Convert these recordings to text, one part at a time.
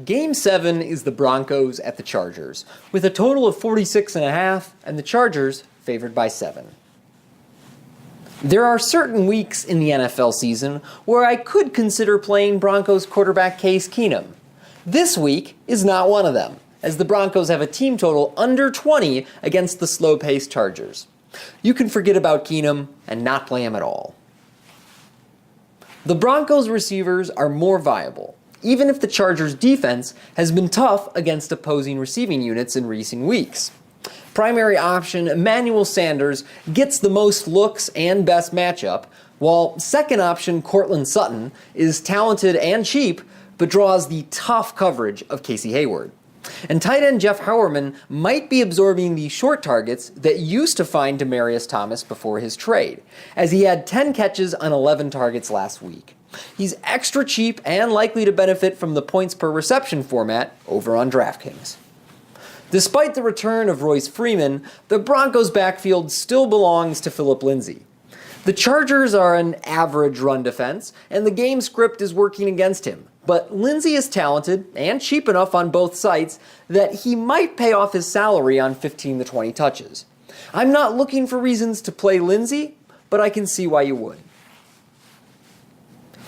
Game 7 is the Broncos at the Chargers, with a total of 46.5, and the Chargers favored by 7. There are certain weeks in the NFL season where I could consider playing Broncos quarterback Case Keenum. This week is not one of them, as the Broncos have a team total under 20 against the slow-paced Chargers. You can forget about Keenum and not play him at all. The Broncos receivers are more viable, even if the Chargers' defense has been tough against opposing receiving units in recent weeks. Primary option Emmanuel Sanders gets the most looks and best matchup, while second option Courtland Sutton is talented and cheap, but draws the tough coverage of Casey Hayward. And tight end Jeff Howerman might be absorbing the short targets that used to find Demaryius Thomas before his trade, as he had 10 catches on 11 targets last week. He's extra cheap and likely to benefit from the points per reception format over on DraftKings. Despite the return of Royce Freeman, the Broncos' backfield still belongs to Phillip Lindsay. The Chargers are an average run defense, and the game script is working against him. But Lindsay is talented and cheap enough on both sites that he might pay off his salary on 15 to 20 touches. I'm not looking for reasons to play Lindsay, but I can see why you would.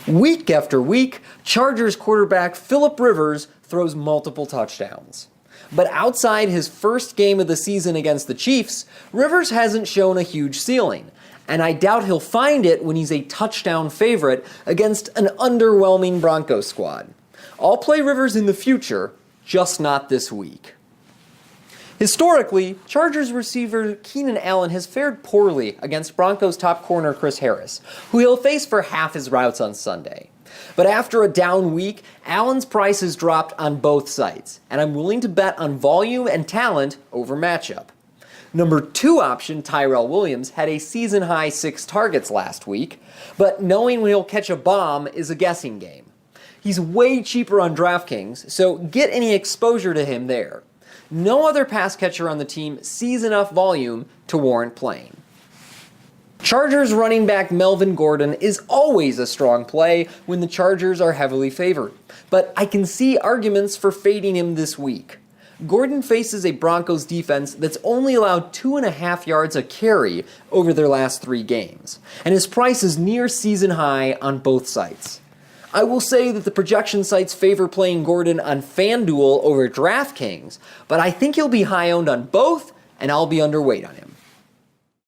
Week after week, Chargers quarterback Phillip Rivers throws multiple touchdowns. But outside his first game of the season against the Chiefs, Rivers hasn't shown a huge ceiling, and I doubt he'll find it when he's a touchdown favorite against an underwhelming Broncos squad. I'll play Rivers in the future, just not this week. Historically, Chargers receiver Keenan Allen has fared poorly against Broncos top corner Chris Harris, who he'll face for half his routes on Sunday. But after a down week, Allen's price has dropped on both sites, and I'm willing to bet on volume and talent over matchup. Number 2 option Tyrell Williams had a season-high 6 targets last week, but knowing when he'll catch a bomb is a guessing game. He's way cheaper on DraftKings, so get any exposure to him there. No other pass catcher on the team sees enough volume to warrant playing. Chargers running back Melvin Gordon is always a strong play when the Chargers are heavily favored, but I can see arguments for fading him this week. Gordon faces a Broncos defense that's only allowed 2.5 yards a carry over their last 3 games, and his price is near season high on both sites. I will say that the projection sites favor playing Gordon on FanDuel over DraftKings, but I think he'll be high owned on both, and I'll be underweight on him.